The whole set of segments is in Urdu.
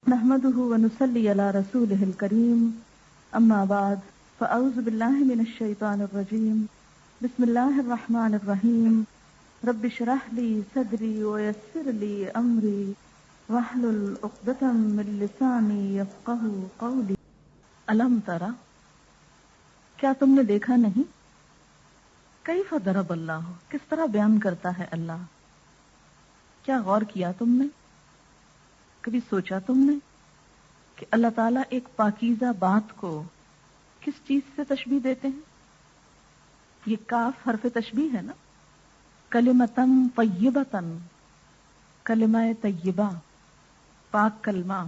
نحمده ونصلي على رسوله الكريم أما بعد فأعوذ بالله من الشيطان الرجيم بسم الله الرحمن الرحيم رب اشرح لي صدري ويسر لي أمري واحلل عقدة من لساني يفقهوا قولي ألم ترى کیا تم نے دیکھا نہیں کیف ضرب اللہ کس طرح بیان کرتا ہے اللہ کیا غور کیا تم نے کبھی سوچا تم نے کہ اللہ تعالیٰ ایک پاکیزہ بات کو کس چیز سے تشبیہ دیتے ہیں؟ یہ کاف حرف تشبیہ ہے نا. کلمتن طیبتن کلمہ طیبہ پاک کلمہ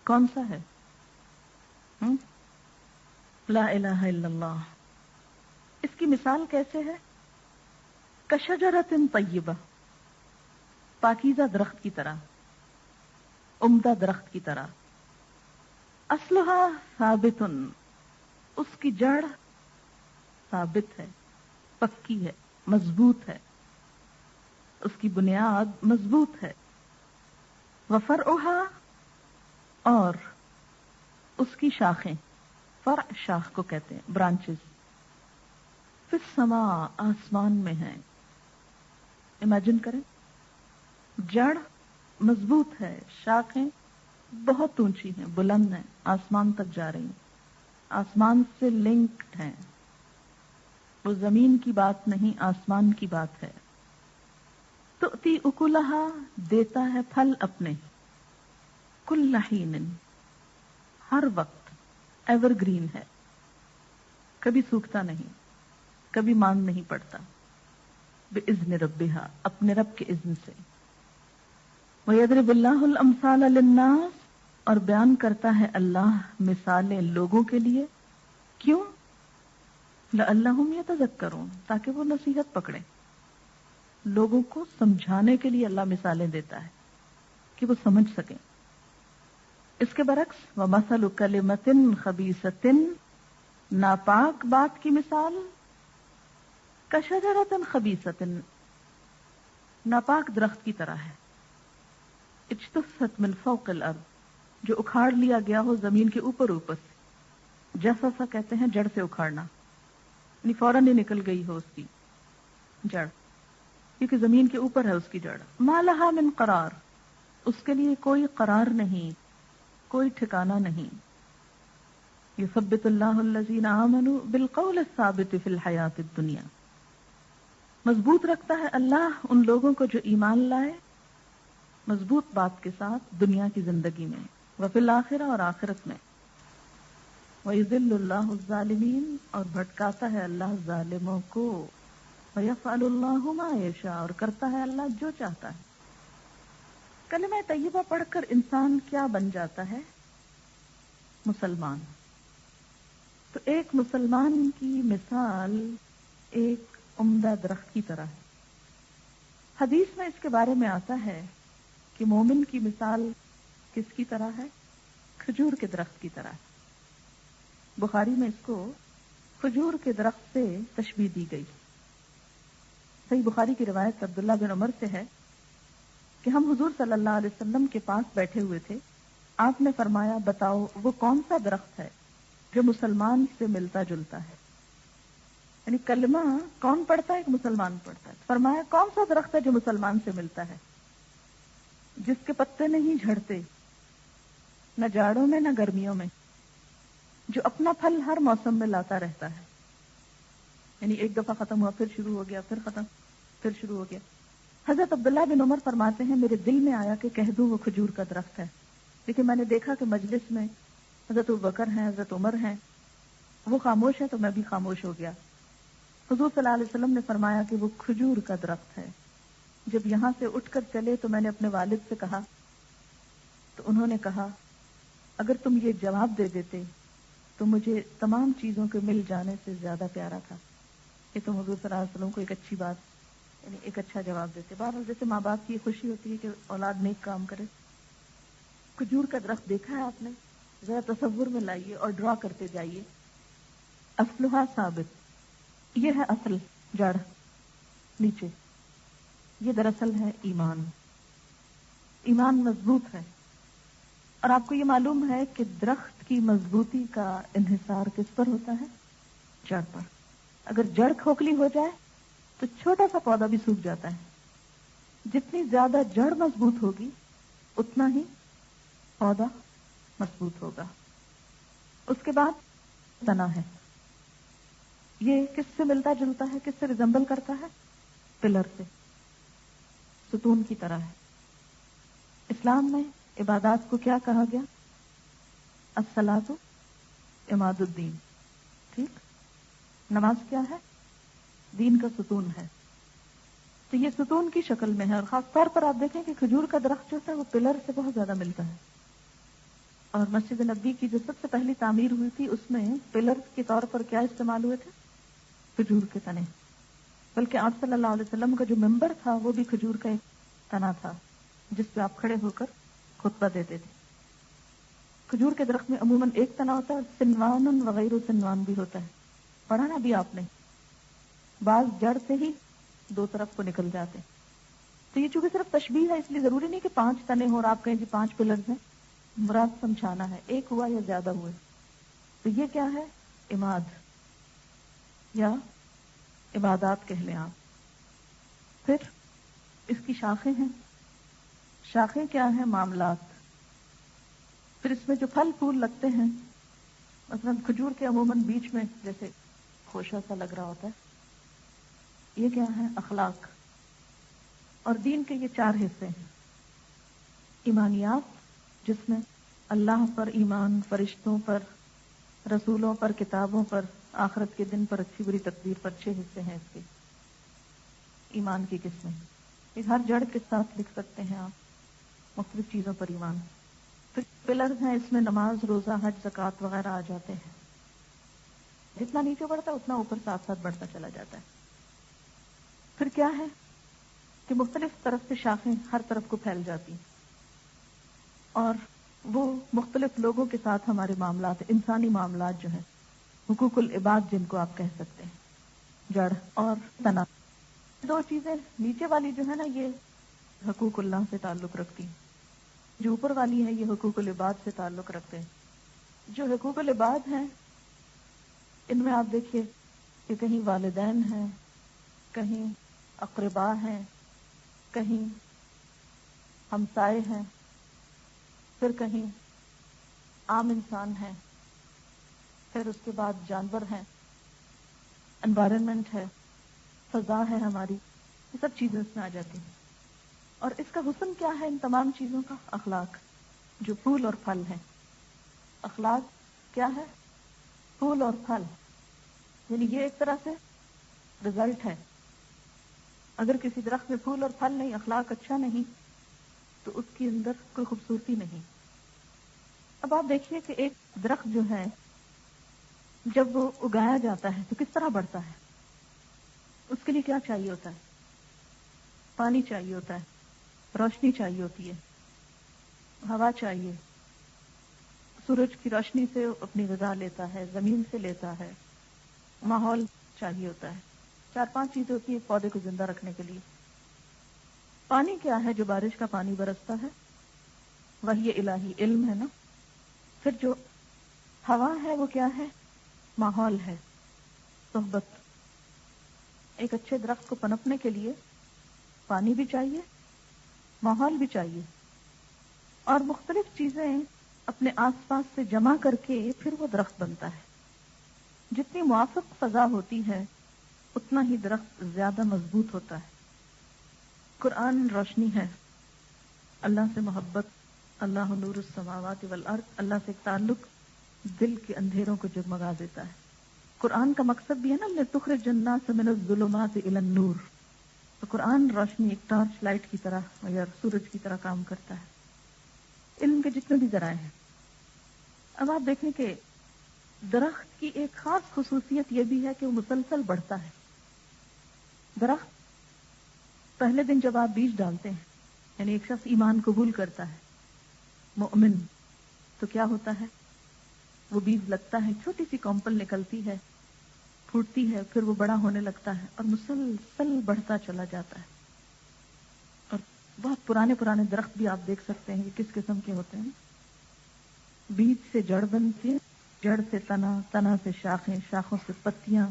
کون سا ہے؟ لا الہ الا اللہ. اس کی مثال کیسے ہے؟ کشجرۃ طیبہ پاکیزہ درخت کی طرح عمدہ درخت کی طرح. اصلھا ثابت اس کی جڑ ثابت ہے پکی ہے مضبوط ہے اس کی بنیاد مضبوط ہے. وفرعھا اور اس کی شاخیں فرع شاخ کو کہتے ہیں برانچز فی السماء آسمان میں ہیں. امیجن کریں جڑ مضبوط ہے شاخیں بہت اونچی ہیں بلند ہیں آسمان تک جا رہی ہیں آسمان سے لنکڈ ہیں. وہ زمین کی بات نہیں آسمان کی بات ہے. تؤتی اکلھا دیتا ہے پھل اپنے کل حین ہر وقت ایور گرین ہے کبھی سوکھتا نہیں کبھی ماند نہیں پڑتا. باذن ربھا اپنے رب کے اذن سے. وَيَضْرِبُ اللَّهُ الْأَمْثَالَ لِلنَّاسِ اور بیان کرتا ہے اللہ مثالیں لوگوں کے لیے. کیوں؟ لَعَلَّهُمْ يَتَذَكَّرُونَ تاکہ وہ نصیحت پکڑیں. لوگوں کو سمجھانے کے لیے اللہ مثالیں دیتا ہے کہ وہ سمجھ سکیں. اس کے برعکس وَمَثَلُ كَلِمَةٍ خَبِيثَةٍ ناپاک بات کی مثال كَشَجَرَةٍ خَبِيثَةٍ ناپاک درخت کی طرح ہے. اجتثت من فوق الارض جو اکھاڑ لیا گیا ہو زمین کے اوپر سے. جسسا کہتے ہیں جڑ سے اکھاڑنا یعنی فوراً ہی نکل گئی ہو اس کی جڑ کیونکہ زمین کے اوپر ہے اس کی جڑ. ما لہا من قرار اس کے لیے کوئی قرار نہیں کوئی ٹھکانہ نہیں. یثبت اللہ الذین آمنوا بالقول الثابت فی الحیاۃ الدنیا مضبوط رکھتا ہے اللہ ان لوگوں کو جو ایمان لائے مضبوط بات کے ساتھ دنیا کی زندگی میں وفی الآخرہ اور آخرت میں. وَيُذِلُّ اللَّهُ الظَّالِمِينَ اور بھٹکاتا ہے اللہ ظالموں کو. وَيَفْعَلُ اللَّهُ مَا يَشَاءُ اور کرتا ہے اللہ جو چاہتا ہے. کلمہ طیبہ پڑھ کر انسان کیا بن جاتا ہے؟ مسلمان. تو ایک مسلمان کی مثال ایک عمدہ درخت کی طرح ہے. حدیث میں اس کے بارے میں آتا ہے کہ مومن کی مثال کس کی طرح ہے؟ کھجور کے درخت کی طرح ہے. بخاری میں اس کو کھجور کے درخت سے تشبیہ دی گئی. صحیح بخاری کی روایت عبداللہ بن عمر سے ہے کہ ہم حضور صلی اللہ علیہ وسلم کے پاس بیٹھے ہوئے تھے. آپ نے فرمایا بتاؤ وہ کون سا درخت ہے جو مسلمان سے ملتا جلتا ہے. یعنی کلمہ کون پڑھتا ہے؟ ایک مسلمان پڑھتا ہے. فرمایا کون سا درخت ہے جو مسلمان سے ملتا ہے جس کے پتے نہیں جھڑتے نہ جاڑوں میں نہ گرمیوں میں جو اپنا پھل ہر موسم میں لاتا رہتا ہے. یعنی ایک دفعہ ختم ہوا پھر شروع ہو گیا پھر ختم پھر شروع ہو گیا. حضرت عبداللہ بن عمر فرماتے ہیں میرے دل میں آیا کہ کہہ دوں وہ کھجور کا درخت ہے لیکن میں نے دیکھا کہ مجلس میں حضرت ابوبکر ہیں حضرت عمر ہیں وہ خاموش ہے تو میں بھی خاموش ہو گیا. حضور صلی اللہ علیہ وسلم نے فرمایا کہ وہ کھجور کا درخت ہے. جب یہاں سے اٹھ کر چلے تو میں نے اپنے والد سے کہا تو انہوں نے کہا اگر تم یہ جواب دے دیتے تو مجھے تمام چیزوں کے مل جانے سے زیادہ پیارا تھا کہ تم حضور صلی اللہ علیہ وسلم کو ایک اچھی بات یعنی ایک اچھا جواب دیتے. بہرحال جیسے ماں باپ کی خوشی ہوتی ہے کہ اولاد نیک کام کرے. کھجور کا درخت دیکھا ہے آپ نے؟ ذرا تصور میں لائیے اور ڈرا کرتے جائیے. اصلھا ثابت یہ ہے اصل جڑ نیچے. یہ دراصل ہے ایمان. ایمان مضبوط ہے اور آپ کو یہ معلوم ہے کہ درخت کی مضبوطی کا انحصار کس پر ہوتا ہے؟ جڑ پر. اگر جڑ کھوکھلی ہو جائے تو چھوٹا سا پودا بھی سوکھ جاتا ہے. جتنی زیادہ جڑ مضبوط ہوگی اتنا ہی پودا مضبوط ہوگا. اس کے بعد تنا ہے. یہ کس سے ملتا جلتا ہے, کس سے ریزمبل کرتا ہے؟ پلر سے, ستون کی طرح ہے. اسلام میں عبادات کو کیا کہا گیا؟ الصلاۃ عماد الدین. ٹھیک, نماز کیا ہے؟ دین کا ستون ہے. تو یہ ستون کی شکل میں ہے, اور خاص طور پر آپ دیکھیں کہ کھجور کا درخت جو ہے وہ پلر سے بہت زیادہ ملتا ہے. اور مسجد نبی کی جو سب سے پہلی تعمیر ہوئی تھی اس میں پلر کے طور پر کیا استعمال ہوئے تھے؟ کھجور کے تنے. بلکہ آپ صلی اللہ علیہ وسلم کا جو ممبر تھا وہ بھی کھجور کا ایک تنا تھا جس پہ آپ کھڑے ہو کر خطبہ دیتے تھے. کھجور کے درخت میں عموماً ایک تنا ہوتا ہے, سنوان وغیرہ سنوان بھی ہوتا ہے. پڑھا نا بھی آپ نے, بعض جڑ سے ہی دو طرف کو نکل جاتے. تو یہ چونکہ صرف تشبیہ ہے اس لیے ضروری نہیں کہ 5 تنے ہو اور آپ کہیں جی 5 پلرز ہیں. مراد سمجھانا ہے, ایک ہوا یا زیادہ ہوئے. تو یہ کیا ہے؟ عماد یا عبادات کہہ لیں آپ. پھر اس کی شاخیں ہیں. شاخیں کیا ہیں؟ معاملات. پھر اس میں جو پھل پھول لگتے ہیں, مثلا کھجور کے عموماً بیچ میں جیسے خوشہ سا لگ رہا ہوتا ہے, یہ کیا ہے؟ اخلاق. اور دین کے یہ 4 حصے ہیں. ایمانیات جس میں اللہ پر ایمان, فرشتوں پر, رسولوں پر, کتابوں پر, آخرت کے دن پر, اچھی بری تقدیر پر. 6 حصے ہیں اس کے. ایمان کی قسمیں ایک ہر جڑ کے ساتھ لکھ سکتے ہیں آپ, مختلف چیزوں پر ایمان. پھر پلرز ہیں, اس میں نماز, روزہ, حج, زکوٰۃ وغیرہ آ جاتے ہیں. جتنا نیچے بڑھتا ہے اتنا اوپر ساتھ ساتھ بڑھتا چلا جاتا ہے. پھر کیا ہے کہ مختلف طرف سے شاخیں ہر طرف کو پھیل جاتی ہیں, اور وہ مختلف لوگوں کے ساتھ ہمارے معاملات, انسانی معاملات جو ہیں, حقوق العباد جن کو آپ کہہ سکتے ہیں, جڑ اور تنا. 2 چیزیں نیچے والی جو ہے نا یہ حقوق اللہ سے تعلق رکھتی ہیں, جو اوپر والی ہے یہ حقوق العباد سے تعلق رکھتے ہیں. جو حقوق العباد ہیں ان میں آپ دیکھیے کہ کہیں والدین ہیں, کہیں اقربا ہیں, کہیں ہمسائے ہیں, پھر کہیں عام انسان ہیں, پھر اس کے بعد جانور ہیں, انوائرمنٹ ہے, فضا ہے ہماری, یہ سب چیزیں اس میں آ جاتی ہیں. اور اس کا حسن کیا ہے ان تمام چیزوں کا؟ اخلاق, جو پھول اور پھل ہیں. اخلاق کیا ہے؟ پھول اور پھل. یعنی یہ ایک طرح سے رزلٹ ہے. اگر کسی درخت میں پھول اور پھل نہیں, اخلاق اچھا نہیں, تو اس کے اندر کوئی خوبصورتی نہیں. اب آپ دیکھیے کہ ایک درخت جو ہے جب وہ اگایا جاتا ہے تو کس طرح بڑھتا ہے. اس کے لیے کیا چاہیے ہوتا ہے؟ پانی چاہیے ہوتا ہے, روشنی چاہیے ہوتی ہے, ہوا چاہیے, سورج کی روشنی سے اپنی غذا لیتا ہے, زمین سے لیتا ہے, ماحول چاہیے ہوتا ہے. 4-5 چیزیں ہوتی ہیں پودے کو زندہ رکھنے کے لیے. پانی کیا ہے؟ جو بارش کا پانی برستا ہے, وحی الہی, علم ہے نا. پھر جو ہوا ہے وہ کیا ہے؟ ماحول ہے, صحبت. ایک اچھے درخت کو پنپنے کے لیے پانی بھی چاہیے, ماحول بھی چاہیے, اور مختلف چیزیں اپنے آس پاس سے جمع کر کے پھر وہ درخت بنتا ہے. جتنی موافق فضا ہوتی ہے اتنا ہی درخت زیادہ مضبوط ہوتا ہے. قرآن روشنی ہے, اللہ سے محبت, اللہ نور السماوات والارض, اللہ سے ایک تعلق دل کے اندھیروں کو جگمگا دیتا ہے. قرآن کا مقصد بھی ہے نا, لِتُخْرِجَ النَّاسَ مِنَ الظُّلُمَاتِ إِلَى النُّورِ. تو قرآن روشنی ایک ٹارچ لائٹ کی طرح یا سورج کی طرح کام کرتا ہے. علم کے جتنے بھی ذرائع ہیں. اب آپ دیکھیں کہ درخت کی ایک خاص خصوصیت یہ بھی ہے کہ وہ مسلسل بڑھتا ہے. درخت پہلے دن جب آپ بیج ڈالتے ہیں, یعنی ایک شخص ایمان قبول کرتا ہے, مؤمن, تو کیا ہوتا ہے؟ وہ بیج لگتا ہے, چھوٹی سی کمپل نکلتی ہے, پھوٹتی ہے, پھر وہ بڑا ہونے لگتا ہے اور مسلسل بڑھتا چلا جاتا ہے. اور بہت پرانے پرانے درخت بھی آپ دیکھ سکتے ہیں کہ کس قسم کے ہوتے ہیں. بیج سے جڑ بنتی ہے، جڑ سے تنا، تنا سے شاخیں، شاخوں سے پتیاں،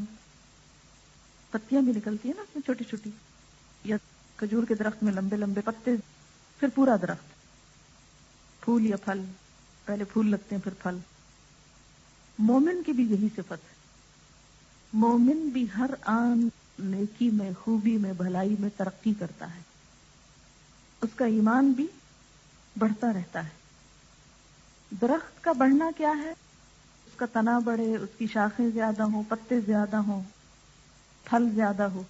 پتیاں بھی نکلتی ہیں نا اس میں چھوٹی چھوٹی، یا کھجور کے درخت میں لمبے لمبے پتے، پھر پورا درخت، پھول یا پھل، پہلے پھول لگتے ہیں پھر پھل۔ مومن کی بھی یہی صفت ہے، مومن بھی ہر آن نیکی میں، خوبی میں، بھلائی میں ترقی کرتا ہے، اس کا ایمان بھی بڑھتا رہتا ہے۔ درخت کا بڑھنا کیا ہے؟ اس کا تنا بڑھے، اس کی شاخیں زیادہ ہوں، پتے زیادہ ہوں، پھل زیادہ ہو۔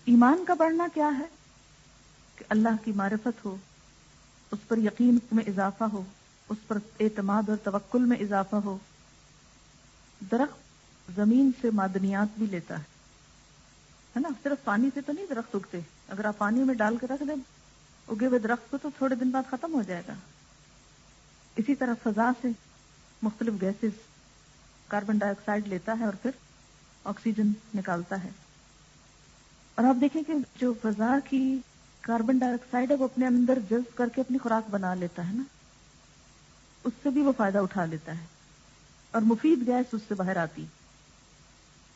ایمان کا بڑھنا کیا ہے؟ کہ اللہ کی معرفت ہو، اس پر یقین میں اضافہ ہو، اس پر اعتماد اور توکل میں اضافہ ہو۔ درخت زمین سے معدنیات بھی لیتا ہے نا، صرف پانی سے تو نہیں درخت اگتے، اگر آپ پانی میں ڈال کے رکھ دیں اگے ہوئے درخت کو تو تھوڑے دن بعد ختم ہو جائے گا۔ اسی طرح فضا سے مختلف گیسز، کاربن ڈائی آکسائڈ لیتا ہے اور پھر آکسیجن نکالتا ہے۔ اور آپ دیکھیں کہ جو فضا کی کاربن ڈائی آکسائڈ ہے وہ اپنے اندر جذب کر کے اپنی خوراک بنا لیتا ہے نا، اس سے بھی وہ فائدہ اٹھا لیتا ہے اور مفید گیس اس سے باہر آتی۔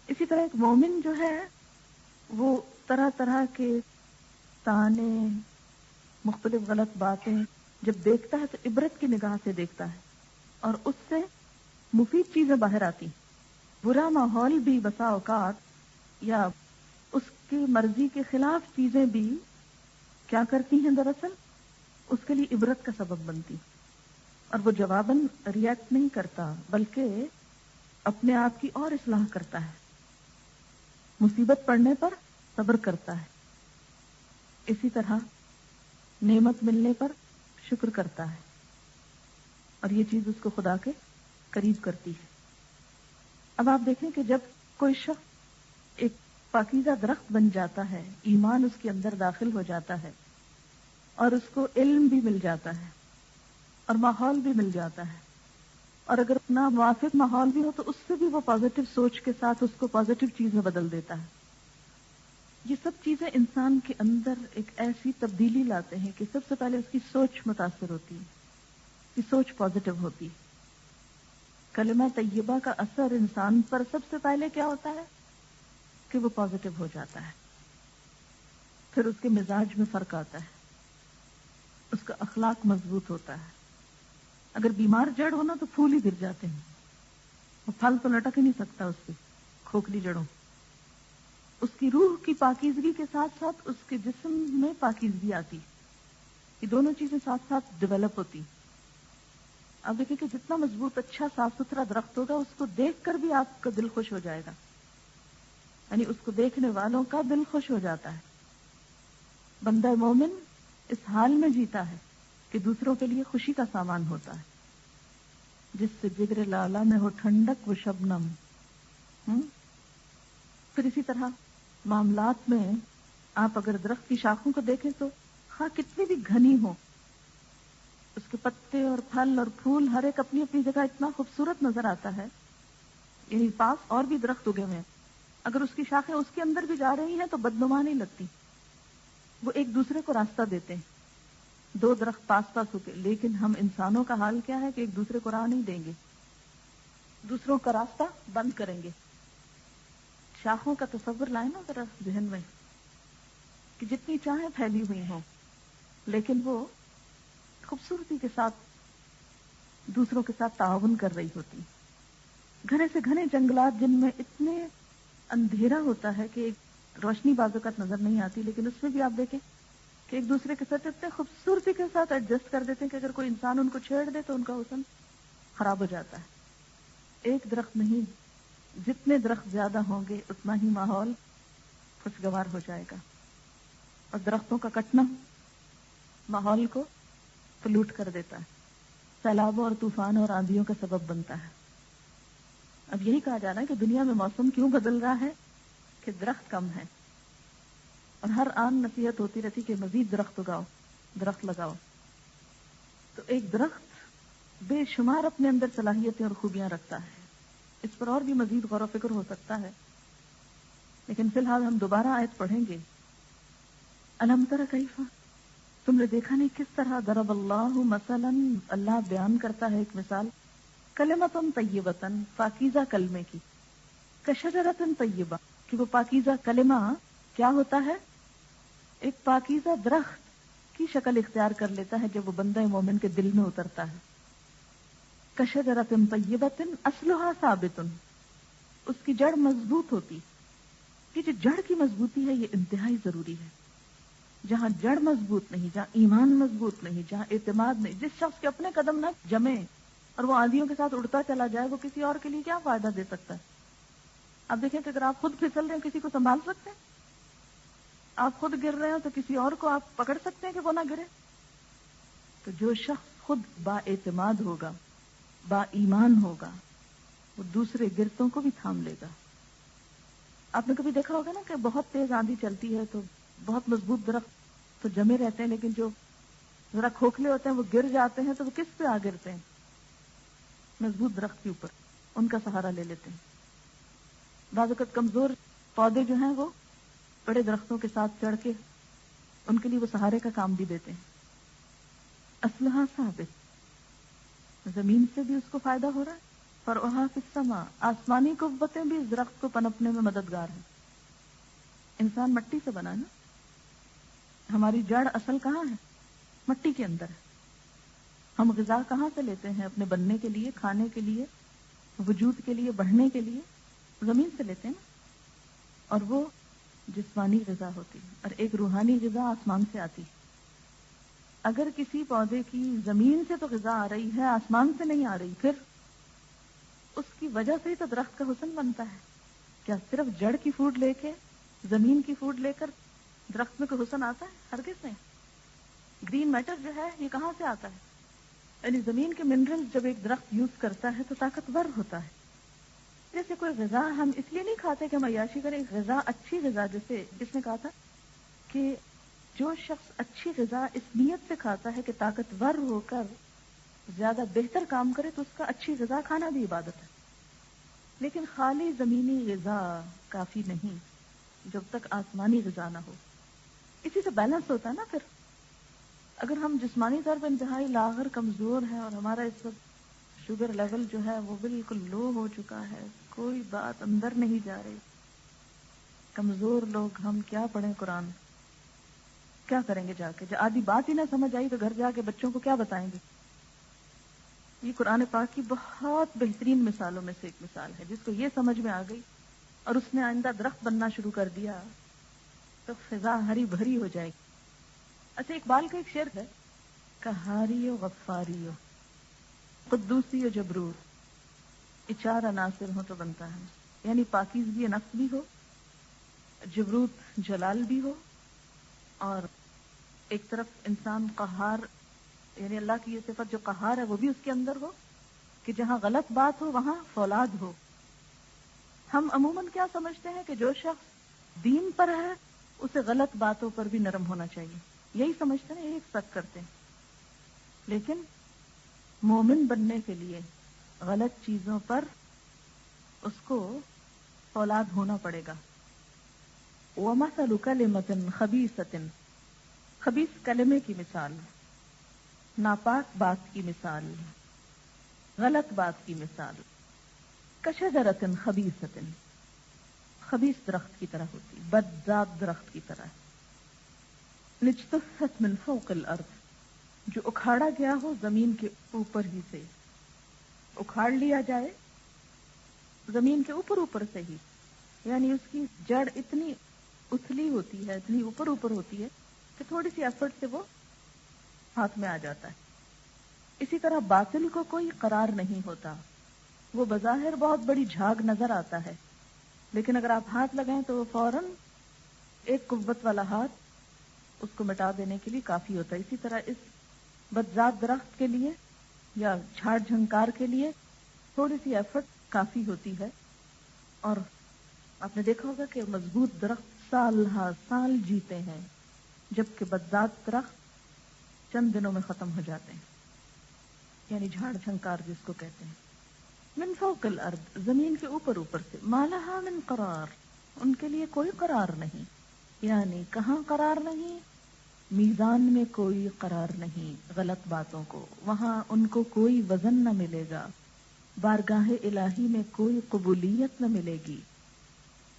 اسی طرح ایک مومن جو ہے وہ طرح طرح کے تانے، مختلف غلط باتیں جب دیکھتا ہے تو عبرت کی نگاہ سے دیکھتا ہے اور اس سے مفید چیزیں باہر آتی۔ برا ماحول بھی بسا اوقات یا اس کی مرضی کے خلاف چیزیں بھی کیا کرتی ہیں، دراصل اس کے لیے عبرت کا سبب بنتی، اور وہ جواباً ریئیکٹ نہیں کرتا بلکہ اپنے آپ کی اور اصلاح کرتا ہے، مصیبت پڑنے پر صبر کرتا ہے، اسی طرح نعمت ملنے پر شکر کرتا ہے، اور یہ چیز اس کو خدا کے قریب کرتی ہے۔ اب آپ دیکھیں کہ جب کوئی شخص ایک پاکیزہ درخت بن جاتا ہے، ایمان اس کے اندر داخل ہو جاتا ہے اور اس کو علم بھی مل جاتا ہے اور ماحول بھی مل جاتا ہے، اور اگر اپنا موافق ماحول بھی ہو تو اس سے بھی وہ پازیٹو سوچ کے ساتھ اس کو پازیٹو چیز میں بدل دیتا ہے۔ یہ سب چیزیں انسان کے اندر ایک ایسی تبدیلی لاتے ہیں کہ سب سے پہلے اس کی سوچ متاثر ہوتی ہے، اس کی سوچ پازیٹو ہوتی ہے۔ کلمہ طیبہ کا اثر انسان پر سب سے پہلے کیا ہوتا ہے کہ وہ پازیٹو ہو جاتا ہے، پھر اس کے مزاج میں فرق آتا ہے، اس کا اخلاق مضبوط ہوتا ہے۔ اگر بیمار جڑ ہونا تو پھول ہی گر جاتے ہیں، اور پھل تو لٹک ہی نہیں سکتا اس کی کھوکھلی جڑوں۔ اس کی روح کی پاکیزگی کے ساتھ ساتھ اس کے جسم میں پاکیزگی آتی، یہ دونوں چیزیں ساتھ ساتھ ڈیولپ ہوتی۔ اب دیکھیں کہ جتنا مضبوط اچھا صاف ستھرا درخت ہوگا اس کو دیکھ کر بھی آپ کا دل خوش ہو جائے گا، یعنی اس کو دیکھنے والوں کا دل خوش ہو جاتا ہے۔ بندہ مومن اس حال میں جیتا ہے کہ دوسروں کے لیے خوشی کا سامان ہوتا ہے، جس سے جگر لالا میں ہو ٹھنڈک و شبنم۔ پھر اسی طرح معاملات میں آپ اگر درخت کی شاخوں کو دیکھیں تو خواہ کتنی بھی گھنی ہو، اس کے پتے اور پھل اور پھول ہر ایک اپنی اپنی جگہ اتنا خوبصورت نظر آتا ہے، یعنی پاس اور بھی درخت اگے ہوئے ہیں، اگر اس کی شاخیں اس کے اندر بھی جا رہی ہیں تو بدنما نہیں لگتی، وہ ایک دوسرے کو راستہ دیتے ہیں، دو درخت پاس پاس ہو کے۔ لیکن ہم انسانوں کا حال کیا ہے کہ ایک دوسرے کو راہ نہیں دیں گے، دوسروں کا راستہ بند کریں گے۔ شاخوں کا تصور لائیں نا ذرا ذہن میں کہ جتنی چاہیں پھیلی ہوئی ہوں لیکن وہ خوبصورتی کے ساتھ دوسروں کے ساتھ تعاون کر رہی ہوتی۔ گھنے سے گھنے جنگلات جن میں اتنے اندھیرا ہوتا ہے کہ روشنی بعض اوقات نظر نہیں آتی، لیکن اس میں بھی آپ دیکھیں کہ ایک دوسرے کے ساتھ اتنے خوبصورتی کے ساتھ ایڈجسٹ کر دیتے ہیں کہ اگر کوئی انسان ان کو چھیڑ دے تو ان کا حسن خراب ہو جاتا ہے۔ ایک درخت نہیں، جتنے درخت زیادہ ہوں گے اتنا ہی ماحول خوشگوار ہو جائے گا، اور درختوں کا کٹنا ماحول کو پلوٹ کر دیتا ہے، سیلابوں اور طوفانوں اور آندھیوں کا سبب بنتا ہے۔ اب یہی کہا جا رہا ہے کہ دنیا میں موسم کیوں بدل رہا ہے کہ درخت کم ہے، اور ہر آن نصیحت ہوتی رہتی کہ مزید درخت اگاؤ، درخت لگاؤ۔ تو ایک درخت بے شمار اپنے اندر صلاحیتیں اور خوبیاں رکھتا ہے، اس پر اور بھی مزید غور و فکر ہو سکتا ہے، لیکن فی الحال ہم دوبارہ آیت پڑھیں گے۔ الم تر کیف، تم نے دیکھا نہیں کس طرح ضرب اللہ مثلا، اللہ بیان کرتا ہے ایک مثال، کلمۃ طیبۃ، پاکیزہ کلمے کی، کشجرۃ طیبہ، کہ وہ پاکیزہ کلمہ کیا ہوتا ہے، ایک پاکیزہ درخت کی شکل اختیار کر لیتا ہے جب وہ بندہ مومن کے دل میں اترتا ہے. کشجرۃ طیبۃ اصلھا ثابت، اس کی جڑ مضبوط ہوتی. یہ جو جڑ کی مضبوطی ہے یہ انتہائی ضروری ہے. جہاں جڑ مضبوط نہیں، جہاں ایمان مضبوط نہیں، جہاں اعتماد نہیں، جس شخص کے اپنے قدم نہ جمے اور وہ آندھیوں کے ساتھ اڑتا چلا جائے، وہ کسی اور کے لیے کیا فائدہ دے سکتا ہے؟ آپ دیکھیں کہ اگر آپ خود پھسل رہے ہیں کسی کو سنبھال سکتے ہیں؟ آپ خود گر رہے ہیں تو کسی اور کو آپ پکڑ سکتے ہیں کہ وہ نہ گرے؟ تو جو شخص خود با اعتماد ہوگا، با ایمان ہوگا، وہ دوسرے گرتوں کو بھی تھام لے گا. آپ نے کبھی دیکھا ہوگا نا کہ بہت تیز آندھی چلتی ہے تو بہت مضبوط درخت تو جمے رہتے ہیں، لیکن جو ذرا کھوکھلے ہوتے ہیں وہ گر جاتے ہیں، تو وہ کس پہ آ گرتے ہیں؟ مضبوط درخت کے اوپر ان کا سہارا لے لیتے ہیں. بعض اوقات کمزور پودے جو ہیں وہ بڑے درختوں کے ساتھ چڑھ کے ان کے لیے وہ سہارے کا کام بھی دیتے ہیں. اصلھا ثابت، زمین سے بھی اس کو فائدہ ہو رہا ہے، فرعھا فی السماء، آسمانی قوتیں بھی اس درخت کو پنپنے میں مددگار ہیں. انسان مٹی سے بنا نا، ہماری جڑ اصل کہاں ہے؟ مٹی کے اندر ہے. ہم غذا کہاں سے لیتے ہیں اپنے بننے کے لیے، کھانے کے لیے، وجود کے لیے، بڑھنے کے لیے؟ زمین سے لیتے ہیں نا. اور وہ جسمانی غذا ہوتی ہے، اور ایک روحانی غذا آسمان سے آتی ہے. اگر کسی پودے کی زمین سے تو غذا آ رہی ہے، آسمان سے نہیں آ رہی، پھر اس کی وجہ سے ہی تو درخت کا حسن بنتا ہے. کیا صرف جڑ کی فوڈ لے کے، زمین کی فوڈ لے کر درخت میں کوئی حسن آتا ہے؟ ہرگز نہیں. گرین میٹر جو ہے یہ کہاں سے آتا ہے؟ یعنی زمین کے منرل جب ایک درخت یوز کرتا ہے تو طاقتور ہوتا ہے. جیسے کوئی غذا ہم اس لیے نہیں کھاتے کہ ہم عیاشی کریں. غذا، اچھی غذا، جیسے جس نے کہا تھا کہ جو شخص اچھی غذا اس نیت سے کھاتا ہے کہ طاقتور ہو کر زیادہ بہتر کام کرے تو اس کا اچھی غذا کھانا بھی عبادت ہے. لیکن خالی زمینی غذا کافی نہیں جب تک آسمانی غذا نہ ہو. اسی سے بیلنس ہوتا ہے نا. پھر اگر ہم جسمانی طور پر انتہائی لاغر کمزور ہیں اور ہمارا اس وقت شوگر لیول جو ہے وہ بالکل لو ہو چکا ہے، کوئی بات اندر نہیں جا رہی، کمزور لوگ ہم کیا پڑھیں قرآن، کیا کریں گے جا کے؟ جو آدھی بات ہی نہ سمجھ آئی تو گھر جا کے بچوں کو کیا بتائیں گے؟ یہ قرآن پاک کی بہت بہترین مثالوں میں سے ایک مثال ہے. جس کو یہ سمجھ میں آ گئی اور اس نے آئندہ درخت بننا شروع کر دیا تو فضا ہری بھری ہو جائے گی. اچھا، اقبال کا ایک شعر ہے، قہاری و غفاری و قدوسی و جبرور، یہ چار عناصر ہو تو بنتا ہے. یعنی پاکیزگی نفس بھی ہو، جبروت جلال بھی ہو، اور ایک طرف انسان قہار، یعنی اللہ کی یہ صفت جو قہار ہے وہ بھی اس کے اندر ہو کہ جہاں غلط بات ہو وہاں فولاد ہو. ہم عموماً کیا سمجھتے ہیں کہ جو شخص دین پر ہے اسے غلط باتوں پر بھی نرم ہونا چاہیے، یہی سمجھتے ہیں، یہی ایکسپیکٹ کرتے ہیں. لیکن مومن بننے کے لیے غلط چیزوں پر اس کو فولاد ہونا پڑے گا. وَمَثَلُ كَلِمَةٍ خَبِيثَةٍ، خبیث کلمے کی مثال، ناپاک بات کی مثال، غلط بات کی مثال، کشجرۃ خبیثۃ، خبیث درخت کی طرح ہوتی، بدذات درخت کی طرح، اجتثت من فوق الارض، جو اکھاڑا گیا ہو زمین کے اوپر ہی سے، اکھاڑ لیا جائے زمین کے اوپر اوپر سے ہی. یعنی اس کی جڑ اتنی اتھلی ہوتی ہے، اتنی اوپر اوپر ہوتی ہے کہ تھوڑی سی ایفرٹ سے وہ ہاتھ میں آ جاتا ہے. اسی طرح باطل کو کوئی قرار نہیں ہوتا. وہ بظاہر بہت بڑی جھاگ نظر آتا ہے، لیکن اگر آپ ہاتھ لگائیں تو وہ فوراً ایک قوت والا ہاتھ اس کو مٹا دینے کے لیے کافی ہوتا ہے. اسی طرح اس بدذات درخت کے لیے یا جھاڑ جھنکار کے لیے تھوڑی سی ایفرٹ کافی ہوتی ہے. اور آپ نے دیکھا ہوگا کہ مضبوط درخت سال ہا سال جیتے ہیں، جبکہ بدذات درخت چند دنوں میں ختم ہو جاتے ہیں. یعنی جھاڑ جھنکار جس کو کہتے ہیں. من فوق الارض، زمین کے اوپر اوپر سے، ما لہا من قرار، ان کے لیے کوئی قرار نہیں. یعنی کہاں قرار نہیں؟ میزان میں کوئی قرار نہیں غلط باتوں کو، وہاں ان کو کوئی وزن نہ ملے گا، بارگاہ الہی میں کوئی قبولیت نہ ملے گی،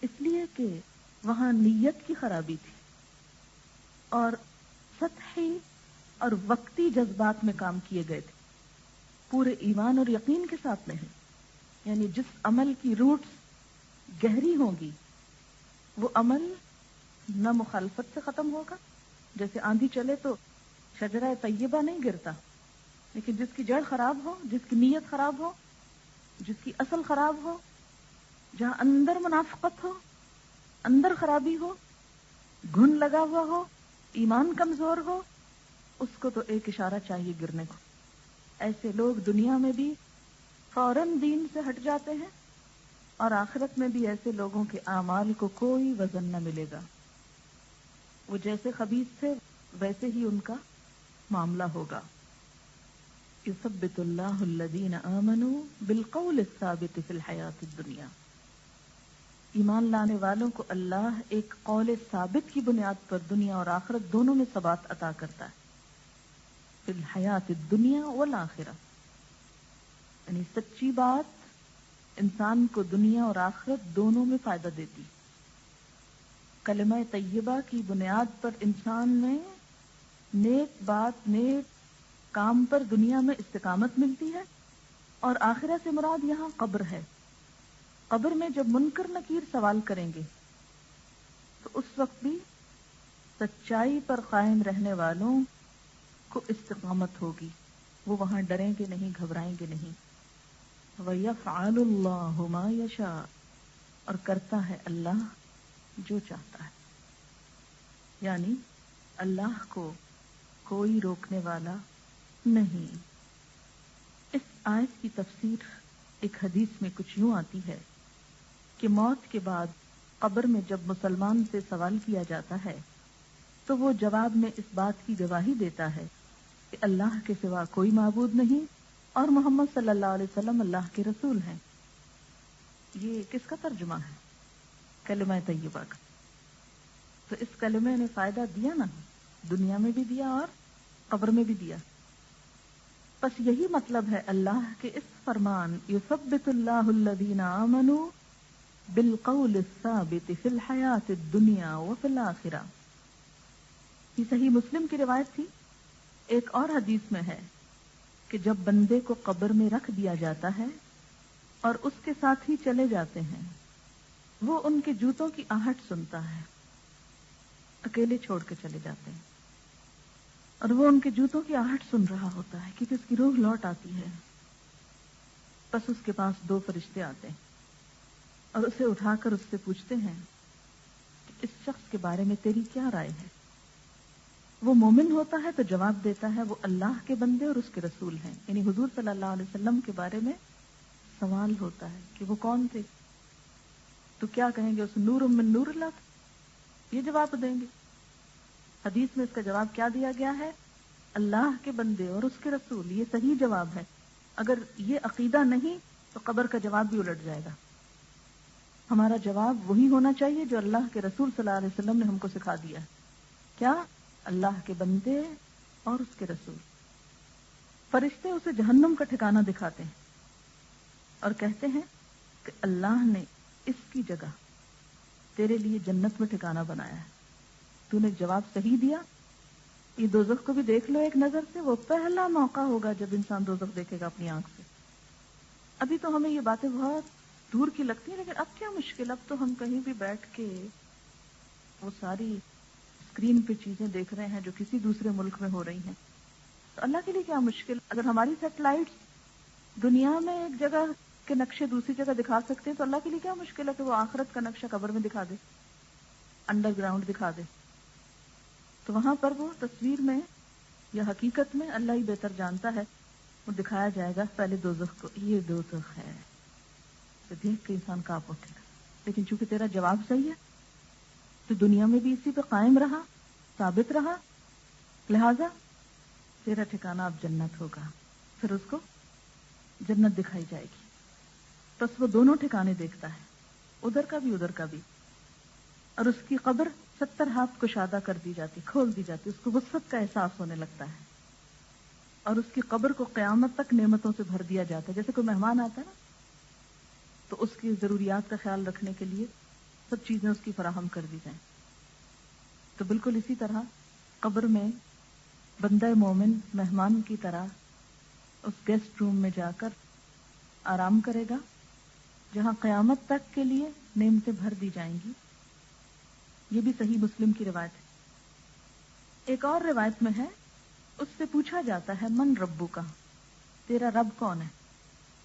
اس لیے کہ وہاں نیت کی خرابی تھی اور سطحی اور وقتی جذبات میں کام کیے گئے تھے، پورے ایمان اور یقین کے ساتھ نہیں۔ یعنی جس عمل کی روٹس گہری ہوں گی وہ عمل نہ مخالفت سے ختم ہوگا، جیسے آندھی چلے تو شجرہ طیبہ نہیں گرتا، لیکن جس کی جڑ خراب ہو، جس کی نیت خراب ہو، جس کی اصل خراب ہو، جہاں اندر منافقت ہو، اندر خرابی ہو، گھن لگا ہوا ہو، ایمان کمزور ہو، اس کو تو ایک اشارہ چاہیے گرنے کو۔ ایسے لوگ دنیا میں بھی فوراً دین سے ہٹ جاتے ہیں اور آخرت میں بھی ایسے لوگوں کے اعمال کو کوئی وزن نہ ملے گا، وہ جیسے خبیث تھے ویسے ہی ان کا معاملہ ہوگا۔ یثبت اللہ الذین آمنوا بالقول الثابت فی الحیاۃ الدنیا، ایمان لانے والوں کو اللہ ایک قول ثابت کی بنیاد پر دنیا اور آخرت دونوں میں ثبات عطا کرتا ہے، فی الحیاۃ الدنیا والآخرہ، یعنی سچی بات انسان کو دنیا اور آخرت دونوں میں فائدہ دیتی۔ کلمہ طیبہ کی بنیاد پر انسان میں نیک بات، نیک کام پر دنیا میں استقامت ملتی ہے، اور آخرہ سے مراد یہاں قبر ہے۔ قبر میں جب منکر نکیر سوال کریں گے تو اس وقت بھی سچائی پر قائم رہنے والوں کو استقامت ہوگی، وہ وہاں ڈریں گے نہیں، گھبرائیں گے نہیں۔ وَيَفْعَلُ اللَّهُ مَا يَشَاءُ، اور کرتا ہے اللہ جو چاہتا ہے، یعنی اللہ کو کوئی روکنے والا نہیں۔ اس آیت کی تفسیر ایک حدیث میں کچھ یوں آتی ہے کہ موت کے بعد قبر میں جب مسلمان سے سوال کیا جاتا ہے تو وہ جواب میں اس بات کی گواہی دیتا ہے کہ اللہ کے سوا کوئی معبود نہیں اور محمد صلی اللہ علیہ وسلم اللہ کے رسول ہیں۔ یہ کس کا ترجمہ ہے؟ کلمہ طیبہ کا۔ تو اس کلمے نے فائدہ دیا نا، دنیا میں بھی دیا اور قبر میں بھی دیا۔ بس یہی مطلب ہے اللہ کے اس فرمان یثبت اللہ الذین آمنوا بالقول الثابت فی الحیاۃ الدنیا وفی الآخرہ۔ یہ صحیح مسلم کی روایت تھی۔ ایک اور حدیث میں ہے کہ جب بندے کو قبر میں رکھ دیا جاتا ہے اور اس کے ساتھ ہی چلے جاتے ہیں، وہ ان کے جوتوں کی آہٹ سنتا ہے، اکیلے چھوڑ کے چلے جاتے ہیں، اور وہ ان کے جوتوں کی آہٹ سن رہا ہوتا ہے کیونکہ اس کی روح لوٹ آتی ہے۔ بس اس کے پاس دو فرشتے آتے ہیں اور اسے اٹھا کر اس سے پوچھتے ہیں کہ اس شخص کے بارے میں تیری کیا رائے ہے؟ وہ مومن ہوتا ہے تو جواب دیتا ہے وہ اللہ کے بندے اور اس کے رسول ہیں، یعنی حضور صلی اللہ علیہ وسلم کے بارے میں سوال ہوتا ہے کہ وہ کون تھے؟ تو کیا کہیں گے؟ اس نور من نور اللہ تھا، یہ جواب دیں گے۔ حدیث میں اس کا جواب کیا دیا گیا ہے؟ اللہ کے بندے اور اس کے رسول، یہ صحیح جواب ہے۔ اگر یہ عقیدہ نہیں تو قبر کا جواب بھی الٹ جائے گا۔ ہمارا جواب وہی ہونا چاہیے جو اللہ کے رسول صلی اللہ علیہ وسلم نے ہم کو سکھا دیا ہے۔ کیا؟ اللہ کے بندے اور اس کے رسول۔ فرشتے اسے جہنم کا ٹھکانہ دکھاتے ہیں اور کہتے ہیں کہ اللہ نے اس کی جگہ تیرے لیے جنت میں ٹھکانہ بنایا ہے، تو نے جواب صحیح دیا، یہ دوزخ کو بھی دیکھ لو ایک نظر سے۔ وہ پہلا موقع ہوگا جب انسان دوزخ دیکھے گا اپنی آنکھ سے۔ ابھی تو ہمیں یہ باتیں بہت دور کی لگتی ہیں، لیکن اب کیا مشکل، اب تو ہم کہیں بھی بیٹھ کے وہ ساری اسکرین پہ چیزیں دیکھ رہے ہیں جو کسی دوسرے ملک میں ہو رہی ہیں، تو اللہ کے لیے کیا مشکل؟ اگر ہماری سیٹلائٹس دنیا میں ایک جگہ کے نقشے دوسری جگہ دکھا سکتے ہیں تو اللہ کے لیے کیا مشکل ہے کہ وہ آخرت کا نقشہ قبر میں دکھا دے، انڈر گراؤنڈ دکھا دے۔ تو وہاں پر وہ تصویر میں یا حقیقت میں اللہ ہی بہتر جانتا ہے، وہ دکھایا جائے گا پہلے دوزخ کو، یہ دوزخ ہے، تو دیکھ کے انسان کانپ اٹھے گا۔ لیکن چونکہ تیرا جواب صحیح ہے تو دنیا میں بھی اسی پہ قائم رہا، ثابت رہا، لہذا تیرا ٹھکانہ اب جنت ہوگا۔ پھر اس کو جنت دکھائی جائے گی، بس وہ دونوں ٹھکانے دیکھتا ہے، ادھر کا بھی ادھر کا بھی، اور اس کی قبر 70 ہاتھ کشادہ کر دی جاتی، کھول دی جاتی، اس کو وسعت کا احساس ہونے لگتا ہے، اور اس کی قبر کو قیامت تک نعمتوں سے بھر دیا جاتا ہے. جیسے کوئی مہمان آتا ہے نا تو اس کی ضروریات کا خیال رکھنے کے لیے سب چیزیں اس کی فراہم کر دی جائیں. تو بالکل اسی طرح قبر میں بندہ مومن مہمان کی طرح اس گیسٹ روم میں جا کر آرام کرے گا جہاں قیامت تک کے لیے نعمتیں بھر دی جائیں گی. یہ بھی صحیح مسلم کی روایت ہے. ایک اور روایت میں ہے، اس سے پوچھا جاتا ہے من ربو کا، تیرا رب کون ہے؟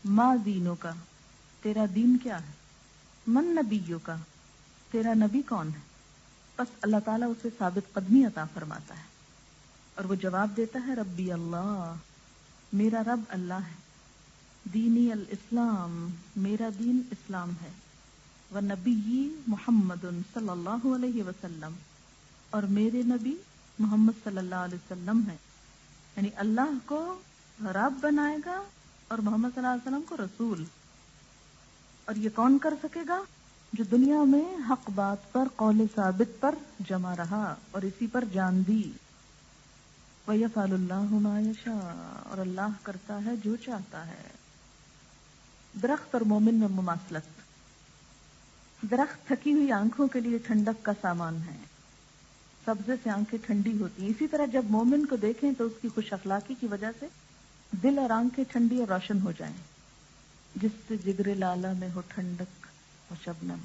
ما دینوں کا، تیرا دین کیا ہے؟ من نبیوں کا، تیرا نبی کون ہے؟ بس اللہ تعالیٰ اسے ثابت قدمی عطا فرماتا ہے اور وہ جواب دیتا ہے ربی اللہ، میرا رب اللہ ہے. دینی الاسلام، میرا دین اسلام ہے. ونبی محمد صلی اللہ علیہ وسلم، اور میرے نبی محمد صلی اللہ علیہ وسلم ہے. یعنی اللہ کو رب بنائے گا اور محمد صلی اللہ علیہ وسلم کو رسول. اور یہ کون کر سکے گا؟ جو دنیا میں حق بات پر، قول ثابت پر جمع رہا اور اسی پر جان دی. وَيَفْعَلُ اللَّهُ مَا يَشَاءُ، اور اللہ کرتا ہے جو چاہتا ہے. درخت اور مومن میں مماثلت. درخت تھکی ہوئی آنکھوں کے لیے ٹھنڈک کا سامان ہے، سبزے سے آنکھیں ٹھنڈی ہوتی ہیں. اسی طرح جب مومن کو دیکھیں تو اس کی خوش اخلاقی کی وجہ سے دل اور آنکھیں ٹھنڈی اور روشن ہو جائیں. جس سے جگر لالا میں ہو ٹھنڈک و شبنم.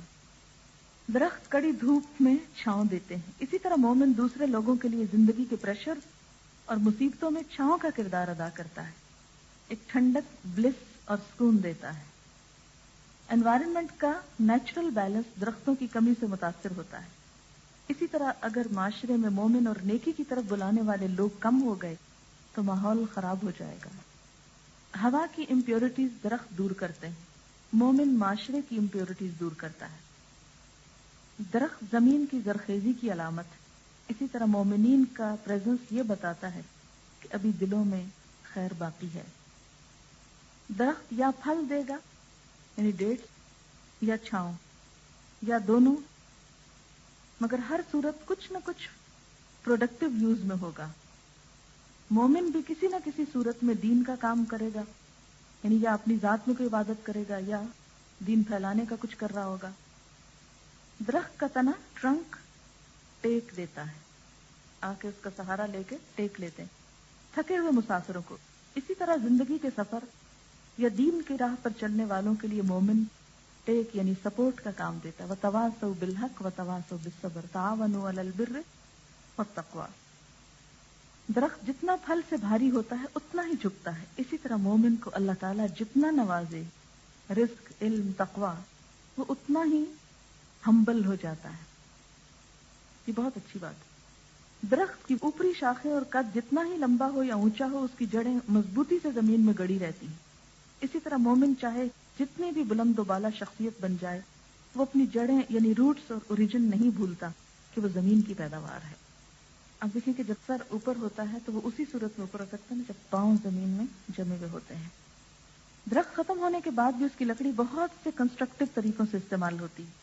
درخت کڑی دھوپ میں چھاؤں دیتے ہیں، اسی طرح مومن دوسرے لوگوں کے لیے زندگی کے پریشر اور مصیبتوں میں چھاؤں کا کردار ادا کرتا ہے. ایک ٹھنڈک، بلس اور سکون دیتا ہے. انوائرمنٹ کا نیچرل بیلنس درختوں کی کمی سے متاثر ہوتا ہے. اسی طرح اگر معاشرے میں مومن اور نیکی کی طرف بلانے والے لوگ کم ہو گئے تو ماحول خراب ہو جائے گا. ہوا کی امپیورٹیز درخت دور کرتے ہیں، مومن معاشرے کی امپیورٹیز دور کرتا ہے. درخت زمین کی زرخیزی کی علامت ہے. اسی طرح مومنین کا پریزنس یہ بتاتا ہے کہ ابھی دلوں میں خیر باقی ہے. درخت یا پھل دے گا یعنی ڈیٹس، یا چھاؤں، یا دونوں، مگر ہر صورت کچھ نہ کچھ پروڈکٹیو یوز میں ہوگا. مومن بھی کسی نہ کسی صورت میں دین کا کام کرے گا، یعنی یا اپنی ذات میں کوئی عبادت کرے گا یا دین پھیلانے کا کچھ کر رہا ہوگا. درخت کا تنا ٹرنک ٹیک دیتا ہے، آ کے اس کا سہارا لے کے ٹیک لیتے ہیں تھکے ہوئے مسافروں کو. اسی طرح زندگی کے سفر یا دین کی راہ پر چلنے والوں کے لیے مومن ٹیک یعنی سپورٹ کا کام دیتا ہے. وَتَوَاصَوْا بِالْحَقِّ وَتَوَاصَوْا بِالصَّبْرِ تَعَاوَنُوا عَلَى الْبِرِّ وَالتَّقْوَىٰ. درخت جتنا پھل سے بھاری ہوتا ہے اتنا ہی جھکتا ہے. اسی طرح مومن کو اللہ تعالیٰ جتنا نوازے، رزق، علم، تقویٰ، وہ اتنا ہی ہمبل ہو جاتا ہے. یہ بہت اچھی بات ہے. درخت کی اوپری شاخیں اور قد جتنا ہی لمبا ہو یا اونچا ہو، اس کی جڑیں مضبوطی سے زمین میں گڑی رہتی ہیں. اسی طرح مومن چاہے جتنی بھی بلند و بالا شخصیت بن جائے، وہ اپنی جڑیں یعنی روٹس اور اوریجن نہیں بھولتا کہ وہ زمین کی پیداوار ہے. اب دیکھیں کہ جب سر اوپر ہوتا ہے تو وہ اسی صورت میں اوپر ہو سکتا ہے جب پاؤں زمین میں جمے ہوئے ہوتے ہیں. درخت ختم ہونے کے بعد بھی اس کی لکڑی بہت سے کنسٹرکٹیو طریقوں سے استعمال ہوتی ہے.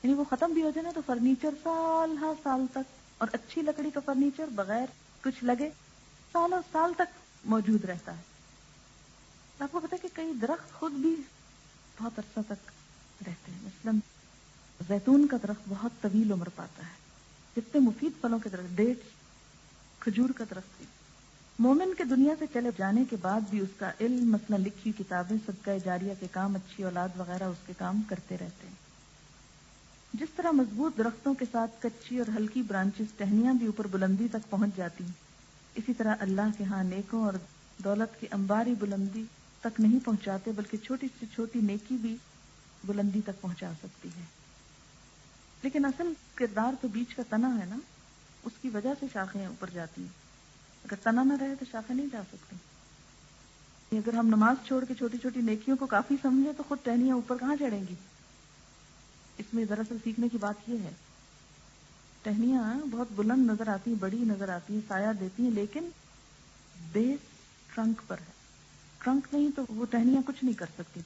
یعنی وہ ختم بھی ہو جائے نا تو فرنیچر سال ہر سال تک، اور اچھی لکڑی کا فرنیچر بغیر کچھ لگے سالوں سال تک موجود رہتا ہے. آپ کو پتا ہے کہ کئی درخت خود بھی بہت عرصہ تک رہتے ہیں. مثلاً زیتون کا درخت بہت طویل عمر پاتا ہے. جتنے مفید پھلوں کے درخت، ڈیٹس، کھجور کا درخت بھی. مومن کے دنیا سے چلے جانے کے بعد بھی اس کا علم، مثلا لکھی کتابیں، صدقہ جاریہ کے کام، اچھی اولاد وغیرہ اس کے کام کرتے رہتے ہیں. جس طرح مضبوط درختوں کے ساتھ کچی اور ہلکی برانچز ٹہنیاں بھی اوپر بلندی تک پہنچ جاتی ہیں، اسی طرح اللہ کے ہاں نیکوں اور دولت کی انباری بلندی تک نہیں پہنچاتے، بلکہ چھوٹی سے چھوٹی نیکی بھی بلندی تک پہنچا سکتی ہے. لیکن اصل کردار تو بیچ کا تنا ہے نا، اس کی وجہ سے شاخیں اوپر جاتی ہیں. اگر تنا نہ رہے تو شاخیں نہیں جا سکتی. اگر ہم نماز چھوڑ کے چھوٹی چھوٹی نیکیوں کو کافی سمجھیں تو خود ٹہنیاں اوپر کہاں چڑھیں گی. اس میں دراصل سیکھنے کی بات یہ ہے، ٹہنیاں بہت بلند نظر آتی ہیں، بڑی نظر آتی ہیں، سایہ دیتی ہیں، لیکن بیس ٹرنک پر ہے. ٹرنک نہیں تو وہ ٹہنیاں کچھ نہیں کر سکتی.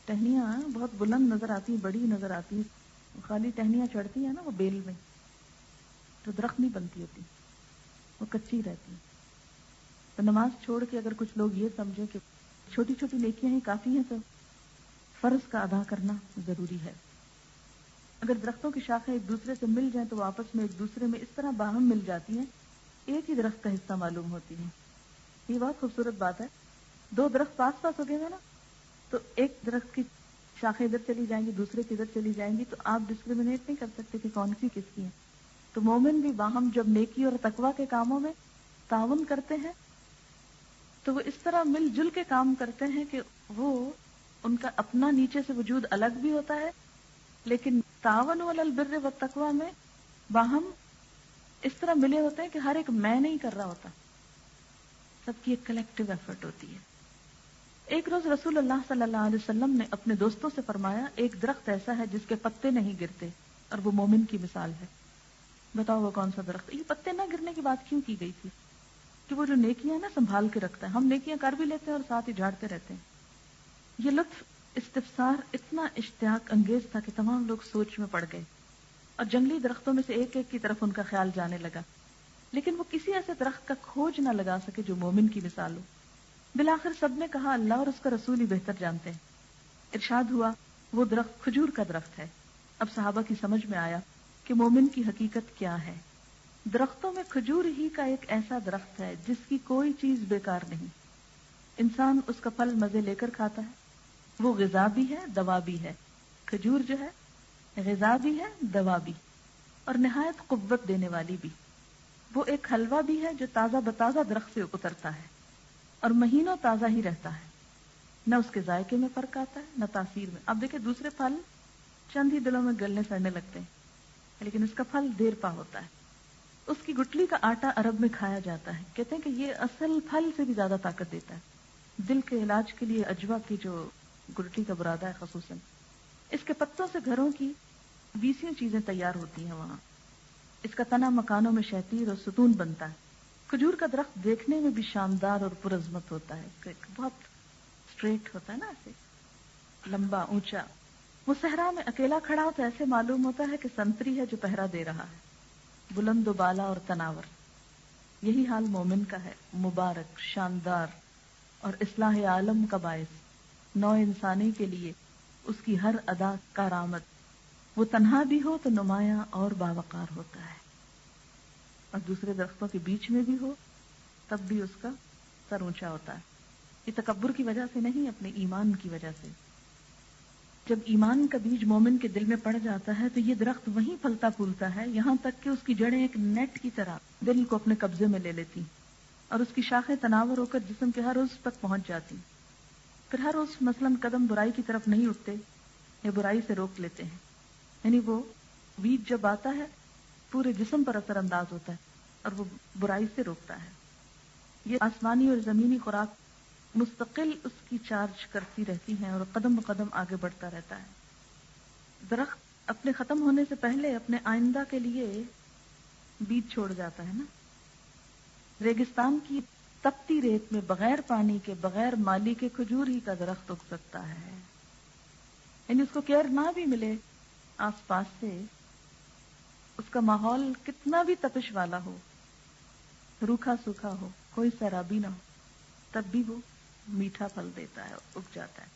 ٹہنیاں بہت بلند نظر آتی ہیں، بڑی نظر آتی ہیں، خالی ٹہنیاں چڑھتی ہیں نا وہ بیل میں، تو درخت نہیں بنتی ہوتی، وہ کچی رہتی ہے. تو نماز چھوڑ کے اگر کچھ لوگ یہ سمجھیں کہ چھوٹی چھوٹی نیکیاں ہی کافی ہیں، تو فرض کا ادا کرنا ضروری ہے. اگر درختوں کی شاخیں ایک دوسرے سے مل جائیں تو وہ آپس میں ایک دوسرے میں اس طرح باہم مل جاتی ہیں، ایک ہی درخت کا حصہ معلوم ہوتی ہیں. یہ بہت خوبصورت بات ہے. دو درخت پاس پاس ہو گئے ہیں نا، تو ایک درخت کی شاخیں ادھر چلی جائیں گی، دوسرے کی ادھر چلی جائیں گی، تو آپ ڈسکریمنیٹ نہیں کر سکتے کہ کون سی کس کی ہے. تو مومن بھی باہم جب نیکی اور تقویٰ کے کاموں میں تعاون کرتے ہیں تو وہ اس طرح مل جل کے کام کرتے ہیں کہ وہ ان کا اپنا نیچے سے وجود الگ بھی ہوتا ہے، لیکن تعاون علی البر والتقویٰ میں باہم اس طرح ملے ہوتے ہیں کہ ہر ایک میں نہیں کر رہا ہوتا، سب کی ایک کلیکٹیو ایفرٹ ہوتی ہے. ایک روز رسول اللہ صلی اللہ علیہ وسلم نے اپنے دوستوں سے فرمایا، ایک درخت ایسا ہے جس کے پتے نہیں گرتے اور وہ مومن کی مثال ہے. بتاؤ وہ کون سا درخت؟ یہ پتے نہ گرنے کی بات کیوں کی گئی تھی؟ کہ وہ جو نیکیاں نا سنبھال کے رکھتا ہے. ہم نیکیاں کر بھی لیتے ہیں اور ساتھ ہی جھاڑتے رہتے ہیں. یہ لطف استفسار اتنا اشتیاق انگیز تھا کہ تمام لوگ سوچ میں پڑ گئے اور جنگلی درختوں میں سے ایک ایک کی طرف ان کا خیال جانے لگا، لیکن وہ کسی ایسے درخت کا کھوج نہ لگا سکے جو مومن کی مثال ہو. بالآخر سب نے کہا اللہ اور اس کا رسول ہی بہتر جانتے ہیں. ارشاد ہوا وہ درخت کھجور کا درخت ہے. اب صحابہ کی سمجھ میں آیا کہ مومن کی حقیقت کیا ہے. درختوں میں کھجور ہی کا ایک ایسا درخت ہے جس کی کوئی چیز بیکار نہیں. انسان اس کا پھل مزے لے کر کھاتا ہے، وہ غذا بھی ہے دوا بھی ہے. کھجور جو ہے غذا بھی ہے دوا بھی اور نہایت قوت دینے والی بھی. وہ ایک حلوہ بھی ہے جو تازہ بتازہ درخت سے اترتا ہے اور مہینوں تازہ ہی رہتا ہے. نہ اس کے ذائقے میں فرق آتا ہے نہ تاثیر میں. اب دیکھیں دوسرے پھل چند ہی دنوں میں گلنے سڑنے لگتے ہیں، لیکن اس کا پھل دیر پا ہوتا ہے. اس کی گٹلی کا آٹا عرب میں کھایا جاتا ہے. کہتے ہیں کہ یہ اصل پھل سے بھی زیادہ طاقت دیتا ہے. دل کے علاج کے لیے اجوا کی جو گٹلی کا برادہ ہے خصوصاً، اس کے پتوں سے گھروں کی 20 چیزیں تیار ہوتی ہیں. وہاں اس کا تنا مکانوں میں شہتیر اور ستون بنتا ہے. کھجور کا درخت دیکھنے میں بھی شاندار اور پرعظمت ہوتا ہے، بہت اسٹریٹ ہوتا ہے نا، ایسے لمبا اونچا. وہ صحرا میں اکیلا کھڑا ہو تو ایسے معلوم ہوتا ہے کہ سنتری ہے جو پہرا دے رہا ہے، بلند و بالا اور تناور. یہی حال مومن کا ہے، مبارک، شاندار اور اصلاح عالم کا باعث، نوع انسانی کے لیے اس کی ہر ادا کارآمد. وہ تنہا بھی ہو تو نمایاں اور باوقار ہوتا ہے، اور دوسرے درختوں کے بیچ میں بھی ہو تب بھی اس کا سر اونچا ہوتا ہے. یہ تکبر کی وجہ سے نہیں، اپنے ایمان کی وجہ سے. جب ایمان کا بیج مومن کے دل میں پڑ جاتا ہے تو یہ درخت وہیں پھلتا پھولتا ہے، یہاں تک کہ اس کی جڑیں ایک نیٹ کی طرح دل کو اپنے قبضے میں لے لیتی اور اس کی شاخیں تناور ہو کر جسم کے ہر عضو تک پہنچ جاتی. پھر ہر عضو مثلاً قدم برائی کی طرف نہیں اٹھتے یا برائی سے روک لیتے ہیں. یعنی وہ بیج جب آتا ہے پورے جسم پر اثر انداز ہوتا ہے اور وہ برائی سے روکتا ہے. یہ آسمانی اور زمینی خوراک مستقل اس کی چارج کرتی رہتی ہیں اور قدم بقدم آگے بڑھتا رہتا ہے. درخت اپنے ختم ہونے سے پہلے اپنے آئندہ کے لیے بیج چھوڑ جاتا ہے نا. ریگستان کی تپتی ریت میں بغیر پانی کے بغیر مالی کے کھجور ہی کا درخت اگ سکتا ہے. یعنی اس کو کیئر نہ بھی ملے آس پاس سے، اس کا ماحول کتنا بھی تپش والا ہو، روکھا سوکھا ہو، کوئی سیرابی نہ ہو، تب بھی وہ میٹھا پھل دیتا ہے، اگ جاتا ہے.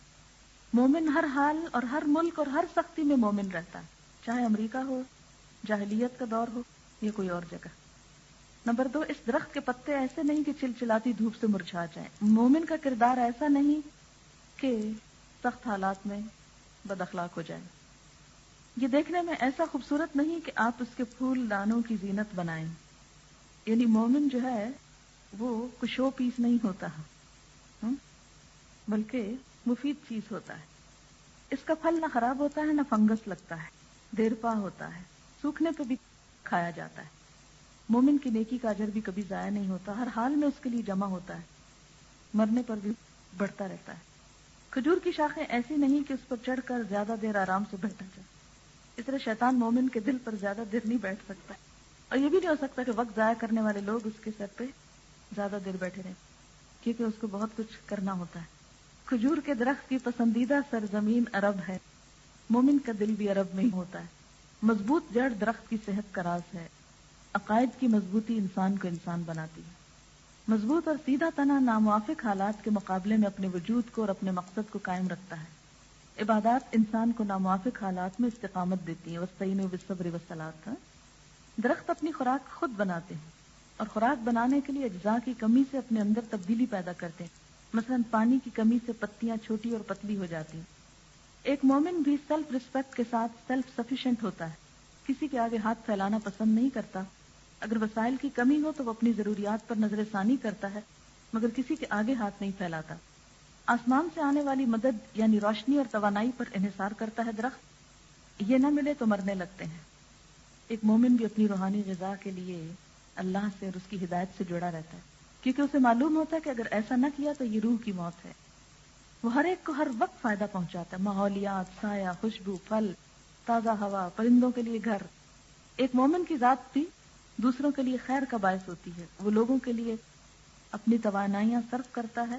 مومن ہر حال اور ہر ملک اور ہر سختی میں مومن رہتا ہے، چاہے امریکہ ہو، جاہلیت کا دور ہو یا کوئی اور جگہ. نمبر 2، اس درخت کے پتے ایسے نہیں کہ چلچلاتی دھوپ سے مرجھا جائیں. مومن کا کردار ایسا نہیں کہ سخت حالات میں بد اخلاق ہو جائے. یہ دیکھنے میں ایسا خوبصورت نہیں کہ آپ اس کے پھول دانوں کی زینت بنائیں. یعنی مومن جو ہے وہ کوئی شو پیس نہیں ہوتا بلکہ مفید چیز ہوتا ہے. اس کا پھل نہ خراب ہوتا ہے نہ فنگس لگتا ہے، دیر پا ہوتا ہے، سوکھنے پہ بھی کھایا جاتا ہے. مومن کی نیکی کا اجر بھی کبھی ضائع نہیں ہوتا، ہر حال میں اس کے لیے جمع ہوتا ہے، مرنے پر بھی بڑھتا رہتا ہے. کھجور کی شاخیں ایسی نہیں کہ اس پر چڑھ کر زیادہ دیر آرام سے بیٹھا جائے. اس طرح شیطان مومن کے دل پر زیادہ دیر نہیں بیٹھ سکتا، اور یہ بھی نہیں ہو سکتا کہ وقت ضائع کرنے والے لوگ اس کے سر پہ زیادہ دیر بیٹھے رہیں، کیونکہ اس کو بہت کچھ کرنا ہوتا ہے. کھجور کے درخت کی پسندیدہ سرزمین عرب ہے. مومن کا دل بھی عرب میں ہی ہوتا ہے. مضبوط جڑ درخت کی صحت کا راز ہے. عقائد کی مضبوطی انسان کو انسان بناتی ہے. مضبوط اور سیدھا تنا ناموافق حالات کے مقابلے میں اپنے وجود کو اور اپنے مقصد کو قائم رکھتا ہے. عبادات انسان کو ناموافق حالات میں استقامت دیتی ہیں. وَاسْتَعِينُوا بِالصَّبْرِ وَالصَّلَاةِ. درخت اپنی خوراک خود بناتے ہیں اور خوراک بنانے کے لیے اجزاء کی کمی سے اپنے اندر تبدیلی پیدا کرتے ہیں. مثلا پانی کی کمی سے پتیاں چھوٹی اور پتلی ہو جاتی ہیں. ایک مومن بھی سیلف ریسپیکٹ کے ساتھ سیلف سفیشینٹ ہوتا ہے. کسی کے آگے ہاتھ پھیلانا پسند نہیں کرتا. اگر وسائل کی کمی ہو تو وہ اپنی ضروریات پر نظر ثانی کرتا ہے مگر کسی کے آگے ہاتھ نہیں پھیلاتا. آسمان سے آنے والی مدد یعنی روشنی اور توانائی پر انحصار کرتا ہے درخت. یہ نہ ملے تو مرنے لگتے ہیں. ایک مومن بھی اپنی روحانی غذا کے لیے اللہ سے اور اس کی ہدایت سے جڑا رہتا ہے کیونکہ اسے معلوم ہوتا ہے کہ اگر ایسا نہ کیا تو یہ روح کی موت ہے. وہ ہر ایک کو ہر وقت فائدہ پہنچاتا ہے. ماحولیات، سایہ، خوشبو، پھل، تازہ ہوا، پرندوں کے لیے گھر. ایک مومن کی ذات بھی دوسروں کے لیے خیر کا باعث ہوتی ہے. وہ لوگوں کے لیے اپنی توانائیاں صرف کرتا ہے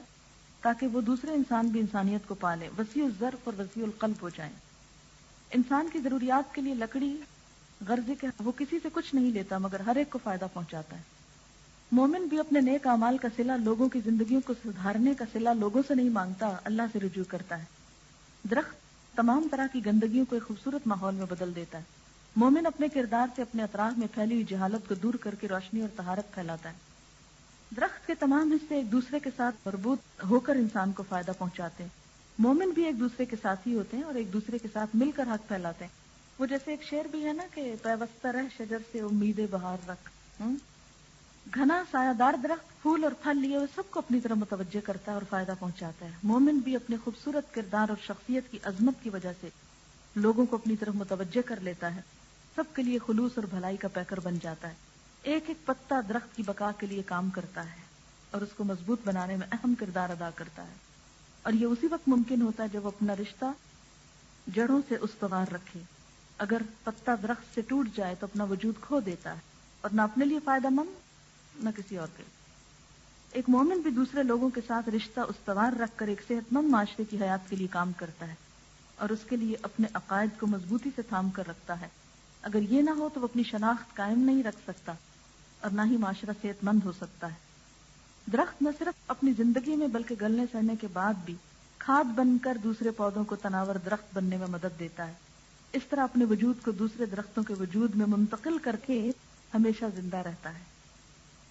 تاکہ وہ دوسرے انسان بھی انسانیت کو پالے، وسیع الظرف اور وسیع القلب ہو جائیں. انسان کی ضروریات کے لیے لکڑی غرضے کے وہ کسی سے کچھ نہیں لیتا مگر ہر ایک کو فائدہ پہنچاتا ہے. مومن بھی اپنے نیک اعمال کا صلہ لوگوں کی زندگیوں کو سدھارنے کا صلہ لوگوں سے نہیں مانگتا، اللہ سے رجوع کرتا ہے. درخت تمام طرح کی گندگیوں کو ایک خوبصورت ماحول میں بدل دیتا ہے. مومن اپنے کردار سے اپنے اطراف میں پھیلی ہوئی جہالت کو دور کر کے روشنی اور طہارت پھیلاتا ہے. درخت کے تمام حصے ایک دوسرے کے ساتھ مربوط ہو کر انسان کو فائدہ پہنچاتے ہیں. مومن بھی ایک دوسرے کے ساتھی ہوتے ہیں اور ایک دوسرے کے ساتھ مل کر حق پھیلاتے ہیں. وہ جیسے ایک شعر بھی ہے نا کہ پیوستہ رہ شجر سے امید بہار رکھ. گھنا سایہ دار درخت پھول اور پھل لیے وہ سب کو اپنی طرف متوجہ کرتا ہے اور فائدہ پہنچاتا ہے. مومن بھی اپنے خوبصورت کردار اور شخصیت کی عظمت کی وجہ سے لوگوں کو اپنی طرف متوجہ کر لیتا ہے، سب کے لیے خلوص اور بھلائی کا پیکر بن جاتا ہے. ایک ایک پتا درخت کی بقا کے لیے کام کرتا ہے اور اس کو مضبوط بنانے میں اہم کردار ادا کرتا ہے. اور یہ اسی وقت ممکن ہوتا ہے جب وہ اپنا رشتہ جڑوں سے استوار رکھے. اگر پتا درخت سے ٹوٹ جائے تو اپنا وجود کھو دیتا ہے اور نہ اپنے لیے فائدہ مند نہ کسی اور کے. ایک مومن بھی دوسرے لوگوں کے ساتھ رشتہ استوار رکھ کر ایک صحت مند معاشرے کی حیات کے لیے کام کرتا ہے اور اس کے لیے اپنے عقائد کو مضبوطی سے تھام کر رکھتا ہے. اگر یہ نہ ہو تو وہ اپنی شناخت قائم نہیں رکھ سکتا اور نہ ہی معاشرہ صحت مند ہو سکتا ہے. درخت نہ صرف اپنی زندگی میں بلکہ گلنے سڑنے کے بعد بھی کھاد بن کر دوسرے پودوں کو تناور درخت بننے میں مدد دیتا ہے. اس طرح اپنے وجود کو دوسرے درختوں کے وجود میں منتقل کر کے ہمیشہ زندہ رہتا ہے.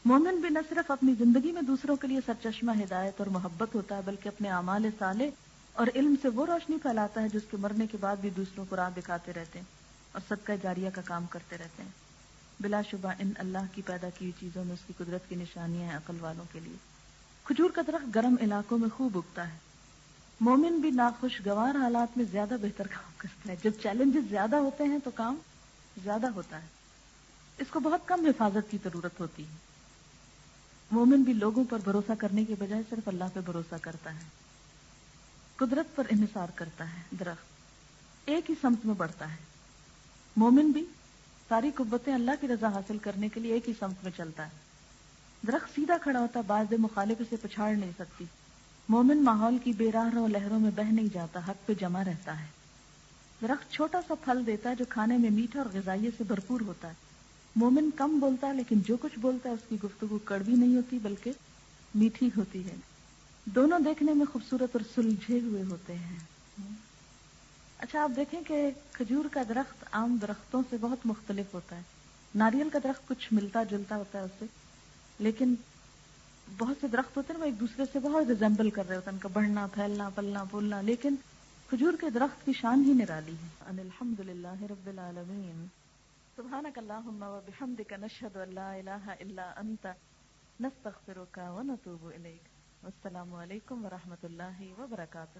مومن بھی نہ صرف اپنی زندگی میں دوسروں کے لیے سرچشمہ ہدایت اور محبت ہوتا ہے بلکہ اپنے اعمال صالح اور علم سے وہ روشنی پھیلاتا ہے جس کے مرنے کے بعد بھی دوسروں کو راہ دکھاتے رہتے ہیں اور صدقہ جاریہ کا کام کرتے رہتے ہیں. بلا شبہ ان اللہ کی پیدا کی ہوئی چیزوں میں اس کی قدرت کی نشانیاں ہیں عقل والوں کے لیے. کھجور کا درخت گرم علاقوں میں خوب اگتا ہے. مومن بھی ناخوشگوار حالات میں زیادہ بہتر کام کرتا ہے. جب چیلنجز زیادہ ہوتے ہیں تو کام زیادہ ہوتا ہے. اس کو بہت کم حفاظت کی ضرورت ہوتی ہے. مومن بھی لوگوں پر بھروسہ کرنے کے بجائے صرف اللہ پہ بھروسہ کرتا ہے، قدرت پر انحصار کرتا ہے. درخت ایک ہی سمت میں بڑھتا ہے. مومن بھی ساری قوتیں اللہ کی رضا حاصل کرنے کے لیے ایک ہی سمت میں چلتا ہے. درخت سیدھا کھڑا ہوتا ہے، باز مخالف اسے پچھاڑ نہیں سکتی. مومن ماحول کی بے راہ رو لہروں میں بہہ نہیں جاتا، حق پہ جمع رہتا ہے. درخت چھوٹا سا پھل دیتا ہے جو کھانے میں میٹھا اور غذائیت سے بھرپور ہوتا ہے. مومن کم بولتا ہے لیکن جو کچھ بولتا ہے اس کی گفتگو کڑوی نہیں ہوتی بلکہ میٹھی ہوتی ہے. دونوں دیکھنے میں خوبصورت اور سلجھے ہوئے ہوتے ہیں. اچھا آپ دیکھیں کہ کھجور کا درخت عام درختوں سے بہت مختلف ہوتا ہے. ناریل کا درخت کچھ ملتا جلتا ہوتا ہے اس سے، لیکن بہت سے درخت ہوتے ہیں وہ ایک دوسرے سے بہت ریزمبل کر رہے ہوتے ہیں، ان کا بڑھنا پھیلنا پلنا پھولنا. لیکن کھجور کے درخت کی شان ہی نرالی ہے. الحمدللہ رب العالمین. سبحانک اللہم و بحمدک نشہد ان لا الہ الا انت نستغفرک و نتوب الیک. والسلام علیکم ورحمۃ اللہ وبرکاتہ.